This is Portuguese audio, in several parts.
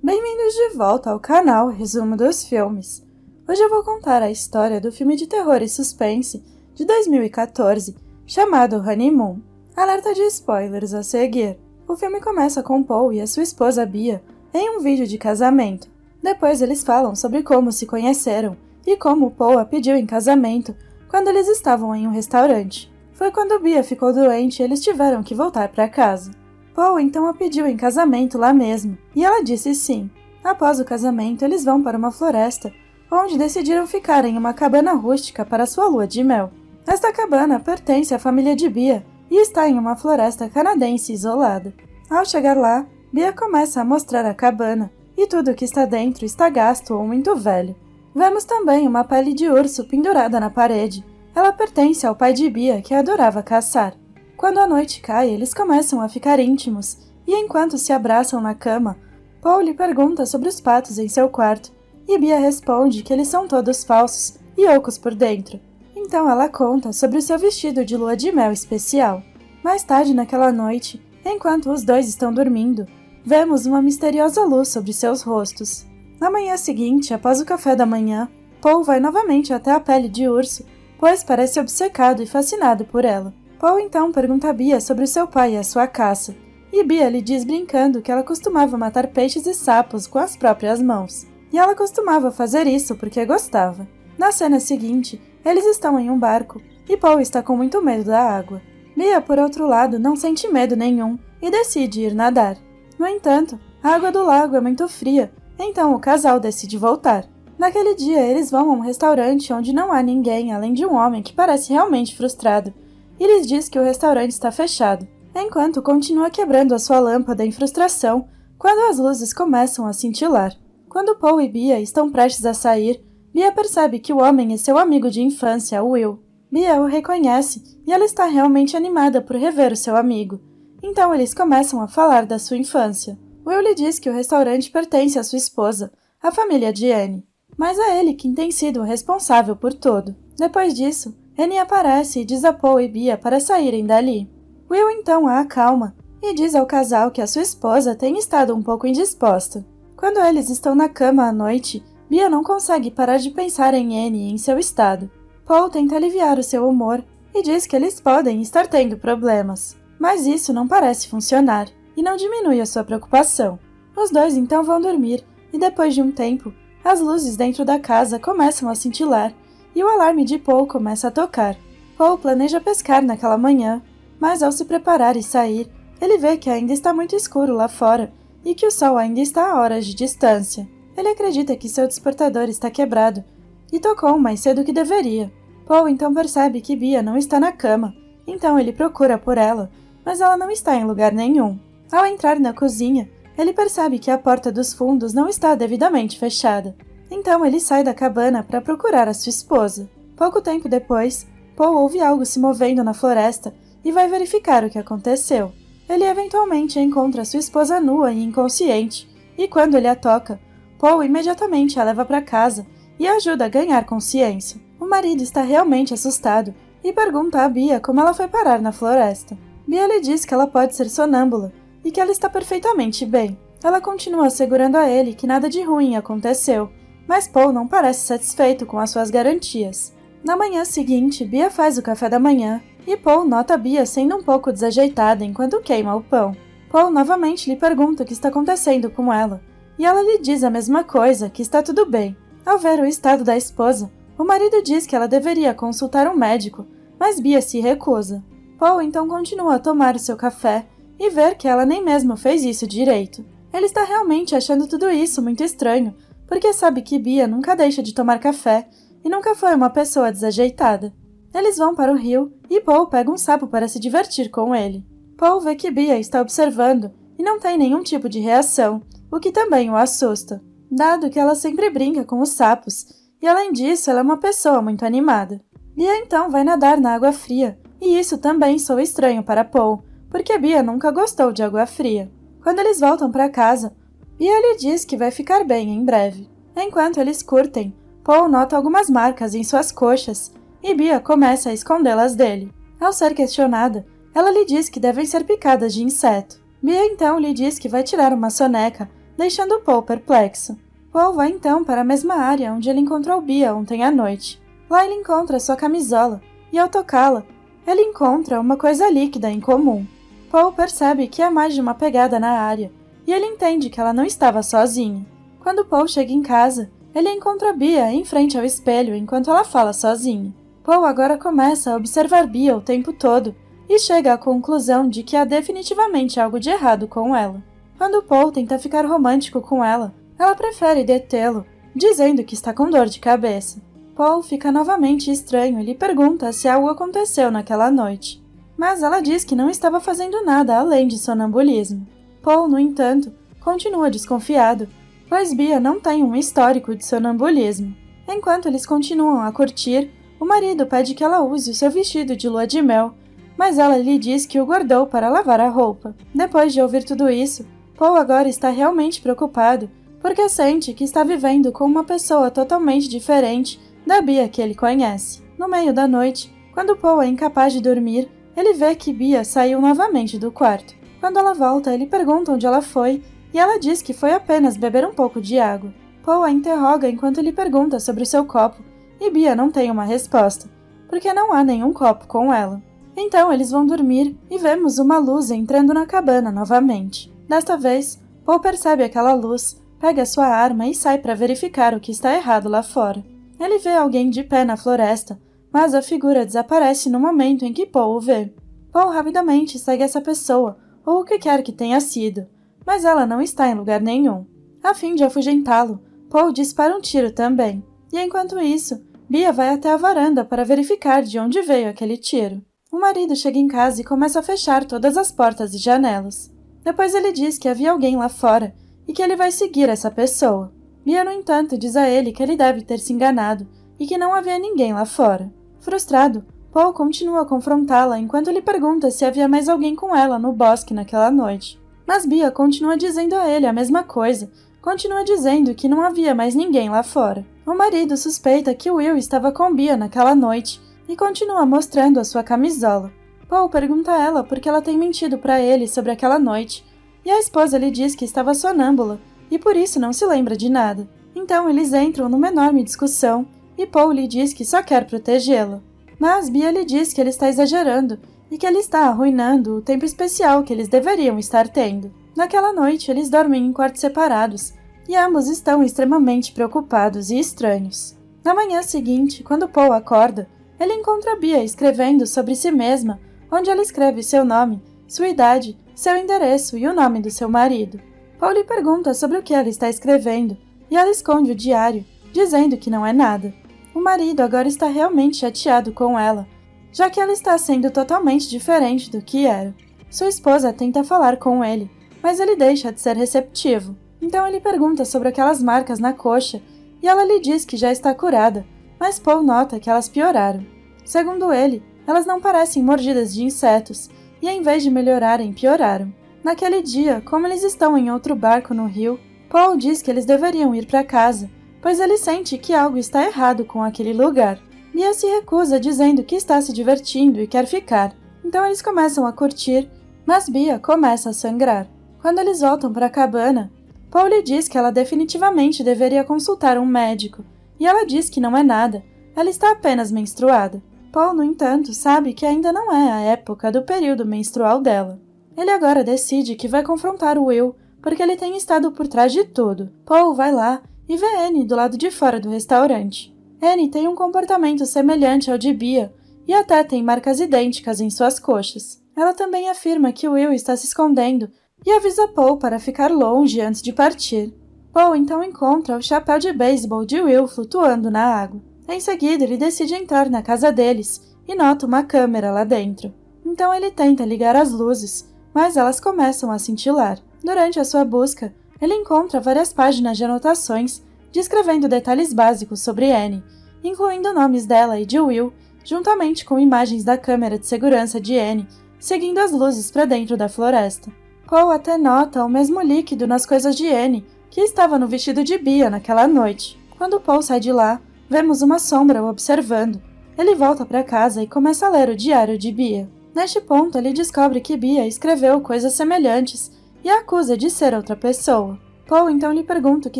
Bem-vindos de volta ao canal Resumo dos Filmes. Hoje eu vou contar a história do filme de terror e suspense de 2014, chamado Honeymoon. Alerta de spoilers a seguir. O filme começa com Paul e a sua esposa Bia em um vídeo de casamento. Depois eles falam sobre como se conheceram e como Paul a pediu em casamento quando eles estavam em um restaurante. Foi quando Bia ficou doente e eles tiveram que voltar para casa. Paul então a pediu em casamento lá mesmo, e ela disse sim. Após o casamento, eles vão para uma floresta, onde decidiram ficar em uma cabana rústica para sua lua de mel. Esta cabana pertence à família de Bia e está em uma floresta canadense isolada. Ao chegar lá, Bia começa a mostrar a cabana, e tudo que está dentro está gasto ou muito velho. Vemos também uma pele de urso pendurada na parede. Ela pertence ao pai de Bia, que adorava caçar. Quando a noite cai, eles começam a ficar íntimos, e enquanto se abraçam na cama, Paul lhe pergunta sobre os patos em seu quarto, e Bia responde que eles são todos falsos e ocos por dentro. Então ela conta sobre o seu vestido de lua de mel especial. Mais tarde naquela noite, enquanto os dois estão dormindo, vemos uma misteriosa luz sobre seus rostos. Na manhã seguinte, após o café da manhã, Paul vai novamente até a pele de urso, pois parece obcecado e fascinado por ela. Paul então pergunta a Bia sobre o seu pai e a sua caça, e Bia lhe diz brincando que ela costumava matar peixes e sapos com as próprias mãos. E ela costumava fazer isso porque gostava. Na cena seguinte, eles estão em um barco, e Paul está com muito medo da água. Bia, por outro lado, não sente medo nenhum, e decide ir nadar. No entanto, a água do lago é muito fria, então o casal decide voltar. Naquele dia, eles vão a um restaurante onde não há ninguém além de um homem que parece realmente frustrado, e lhes diz que o restaurante está fechado, enquanto continua quebrando a sua lâmpada em frustração quando as luzes começam a cintilar. Quando Paul e Bia estão prestes a sair, Bia percebe que o homem é seu amigo de infância, Will. Bia o reconhece e ela está realmente animada por rever o seu amigo. Então eles começam a falar da sua infância. Will lhe diz que o restaurante pertence à sua esposa, a família de Annie, mas é ele quem tem sido o responsável por tudo. Depois disso, Annie aparece e diz a Paul e Bia para saírem dali. Will então a acalma e diz ao casal que a sua esposa tem estado um pouco indisposta. Quando eles estão na cama à noite, Bia não consegue parar de pensar em Annie e em seu estado. Paul tenta aliviar o seu humor e diz que eles podem estar tendo problemas, mas isso não parece funcionar e não diminui a sua preocupação. Os dois então vão dormir e depois de um tempo, as luzes dentro da casa começam a cintilar e o alarme de Paul começa a tocar. Paul planeja pescar naquela manhã, mas ao se preparar e sair, ele vê que ainda está muito escuro lá fora e que o sol ainda está a horas de distância. Ele acredita que seu despertador está quebrado e tocou mais cedo que deveria. Paul então percebe que Bia não está na cama, então ele procura por ela, mas ela não está em lugar nenhum. Ao entrar na cozinha, ele percebe que a porta dos fundos não está devidamente fechada. Então ele sai da cabana para procurar a sua esposa. Pouco tempo depois, Paul ouve algo se movendo na floresta e vai verificar o que aconteceu. Ele eventualmente encontra sua esposa nua e inconsciente, e quando ele a toca, Paul imediatamente a leva para casa e a ajuda a ganhar consciência. O marido está realmente assustado e pergunta a Bia como ela foi parar na floresta. Bia lhe diz que ela pode ser sonâmbula e que ela está perfeitamente bem. Ela continua assegurando a ele que nada de ruim aconteceu, mas Paul não parece satisfeito com as suas garantias. Na manhã seguinte, Bia faz o café da manhã e Paul nota Bia sendo um pouco desajeitada enquanto queima o pão. Paul novamente lhe pergunta o que está acontecendo com ela, e ela lhe diz a mesma coisa, que está tudo bem. Ao ver o estado da esposa, o marido diz que ela deveria consultar um médico, mas Bia se recusa. Paul então continua a tomar o seu café e ver que ela nem mesmo fez isso direito. Ele está realmente achando tudo isso muito estranho, porque sabe que Bia nunca deixa de tomar café e nunca foi uma pessoa desajeitada. Eles vão para o rio e Paul pega um sapo para se divertir com ele. Paul vê que Bia está observando e não tem nenhum tipo de reação, o que também o assusta, dado que ela sempre brinca com os sapos e além disso ela é uma pessoa muito animada. Bia então vai nadar na água fria e isso também soa estranho para Paul, porque Bia nunca gostou de água fria. Quando eles voltam para casa, Bia lhe diz que vai ficar bem em breve. Enquanto eles curtem, Paul nota algumas marcas em suas coxas e Bia começa a escondê-las dele. Ao ser questionada, ela lhe diz que devem ser picadas de inseto. Bia então lhe diz que vai tirar uma soneca deixando Paul perplexo. Paul vai então para a mesma área onde ele encontrou Bia ontem à noite. Lá ele encontra sua camisola, e ao tocá-la, ele encontra uma coisa líquida em comum. Paul percebe que há mais de uma pegada na área, e ele entende que ela não estava sozinha. Quando Paul chega em casa, ele encontra Bia em frente ao espelho enquanto ela fala sozinha. Paul agora começa a observar Bia o tempo todo e chega à conclusão de que há definitivamente algo de errado com ela. Quando Paul tenta ficar romântico com ela prefere detê-lo, dizendo que está com dor de cabeça. Paul fica novamente estranho e lhe pergunta se algo aconteceu naquela noite. Mas ela diz que não estava fazendo nada além de sonambulismo. Paul, no entanto, continua desconfiado, pois Bia não tem um histórico de sonambulismo. Enquanto eles continuam a curtir, o marido pede que ela use o seu vestido de lua de mel, mas ela lhe diz que o guardou para lavar a roupa. Depois de ouvir tudo isso, Paul agora está realmente preocupado, porque sente que está vivendo com uma pessoa totalmente diferente da Bia que ele conhece. No meio da noite, quando Paul é incapaz de dormir, ele vê que Bia saiu novamente do quarto. Quando ela volta, ele pergunta onde ela foi, e ela diz que foi apenas beber um pouco de água. Paul a interroga enquanto lhe pergunta sobre o seu copo, e Bia não tem uma resposta, porque não há nenhum copo com ela. Então eles vão dormir e vemos uma luz entrando na cabana novamente. Desta vez, Paul percebe aquela luz, pega sua arma e sai para verificar o que está errado lá fora. Ele vê alguém de pé na floresta, mas a figura desaparece no momento em que Paul o vê. Paul rapidamente segue essa pessoa, ou o que quer que tenha sido, mas ela não está em lugar nenhum. A fim de afugentá-lo, Paul dispara um tiro também, e enquanto isso, Bia vai até a varanda para verificar de onde veio aquele tiro. O marido chega em casa e começa a fechar todas as portas e janelas. Depois ele diz que havia alguém lá fora e que ele vai seguir essa pessoa. Bia, no entanto, diz a ele que ele deve ter se enganado e que não havia ninguém lá fora. Frustrado, Paul continua a confrontá-la enquanto lhe pergunta se havia mais alguém com ela no bosque naquela noite. Mas Bia continua dizendo a ele a mesma coisa, continua dizendo que não havia mais ninguém lá fora. O marido suspeita que Will estava com Bia naquela noite e continua mostrando a sua camisola. Paul pergunta a ela por que ela tem mentido para ele sobre aquela noite, e a esposa lhe diz que estava sonâmbula e por isso não se lembra de nada. Então eles entram numa enorme discussão e Paul lhe diz que só quer protegê-la. Mas Bia lhe diz que ele está exagerando e que ele está arruinando o tempo especial que eles deveriam estar tendo. Naquela noite eles dormem em quartos separados e ambos estão extremamente preocupados e estranhos. Na manhã seguinte, quando Paul acorda, ele encontra Bia escrevendo sobre si mesma, onde ela escreve seu nome, sua idade, seu endereço e o nome do seu marido. Paul lhe pergunta sobre o que ela está escrevendo, e ela esconde o diário, dizendo que não é nada. O marido agora está realmente chateado com ela, já que ela está sendo totalmente diferente do que era. Sua esposa tenta falar com ele, mas ele deixa de ser receptivo. Então ele pergunta sobre aquelas marcas na coxa, e ela lhe diz que já está curada, mas Paul nota que elas pioraram. Segundo ele, elas não parecem mordidas de insetos, e em vez de melhorarem, pioraram. Naquele dia, como eles estão em outro barco no rio, Paul diz que eles deveriam ir para casa, pois ele sente que algo está errado com aquele lugar. Bia se recusa, dizendo que está se divertindo e quer ficar. Então eles começam a curtir, mas Bia começa a sangrar. Quando eles voltam para a cabana, Paul lhe diz que ela definitivamente deveria consultar um médico, e ela diz que não é nada, ela está apenas menstruada. Paul, no entanto, sabe que ainda não é a época do período menstrual dela. Ele agora decide que vai confrontar o Will, porque ele tem estado por trás de tudo. Paul vai lá e vê Annie do lado de fora do restaurante. Annie tem um comportamento semelhante ao de Bia, e até tem marcas idênticas em suas coxas. Ela também afirma que Will está se escondendo, e avisa Paul para ficar longe antes de partir. Paul então encontra o chapéu de beisebol de Will flutuando na água. Em seguida, ele decide entrar na casa deles e nota uma câmera lá dentro. Então ele tenta ligar as luzes, mas elas começam a cintilar. Durante a sua busca, ele encontra várias páginas de anotações descrevendo detalhes básicos sobre Annie, incluindo nomes dela e de Will, juntamente com imagens da câmera de segurança de Annie, seguindo as luzes para dentro da floresta. Paul até nota o mesmo líquido nas coisas de Annie, que estava no vestido de Bia naquela noite. Quando Paul sai de lá, vemos uma sombra o observando. Ele volta para casa e começa a ler o diário de Bia. Neste ponto, ele descobre que Bia escreveu coisas semelhantes e a acusa de ser outra pessoa. Paul então lhe pergunta o que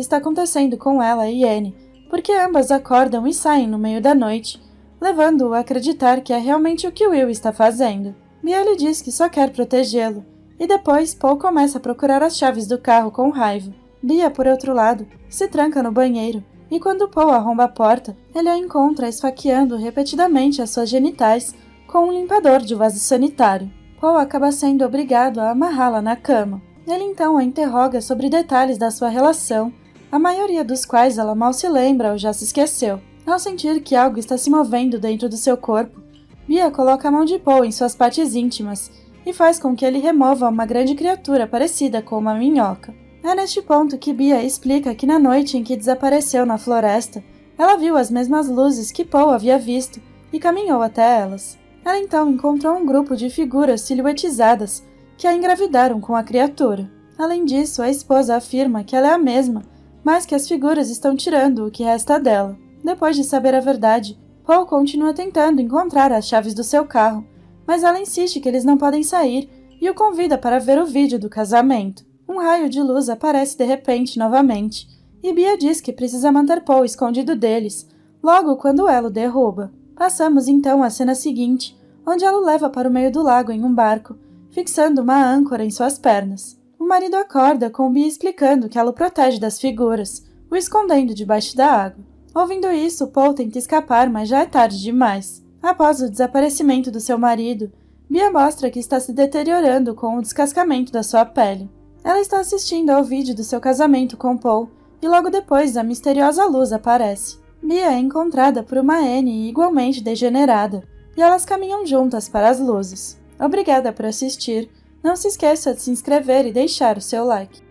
está acontecendo com ela e Anne, porque ambas acordam e saem no meio da noite, levando-o a acreditar que é realmente o que Will está fazendo. Bia lhe diz que só quer protegê-lo, e depois Paul começa a procurar as chaves do carro com raiva. Bia, por outro lado, se tranca no banheiro, e quando Paul arromba a porta, ele a encontra esfaqueando repetidamente as suas genitais com um limpador de vaso sanitário. Paul acaba sendo obrigado a amarrá-la na cama. Ele então a interroga sobre detalhes da sua relação, a maioria dos quais ela mal se lembra ou já se esqueceu. Ao sentir que algo está se movendo dentro do seu corpo, Bia coloca a mão de Paul em suas partes íntimas e faz com que ele remova uma grande criatura parecida com uma minhoca. É neste ponto que Bia explica que na noite em que desapareceu na floresta, ela viu as mesmas luzes que Paul havia visto e caminhou até elas. Ela então encontrou um grupo de figuras silhuetizadas que a engravidaram com a criatura. Além disso, a esposa afirma que ela é a mesma, mas que as figuras estão tirando o que resta dela. Depois de saber a verdade, Paul continua tentando encontrar as chaves do seu carro, mas ela insiste que eles não podem sair e o convida para ver o vídeo do casamento. Um raio de luz aparece de repente novamente, e Bia diz que precisa manter Paul escondido deles, logo quando ela o derruba. Passamos então à cena seguinte, onde ela o leva para o meio do lago em um barco, fixando uma âncora em suas pernas. O marido acorda com Bia explicando que ela o protege das figuras, o escondendo debaixo da água. Ouvindo isso, Paul tenta escapar, mas já é tarde demais. Após o desaparecimento do seu marido, Bia mostra que está se deteriorando com o descascamento da sua pele. Ela está assistindo ao vídeo do seu casamento com Paul, e logo depois a misteriosa luz aparece. Bia é encontrada por uma Anne igualmente degenerada, e elas caminham juntas para as luzes. Obrigada por assistir. Não se esqueça de se inscrever e deixar o seu like.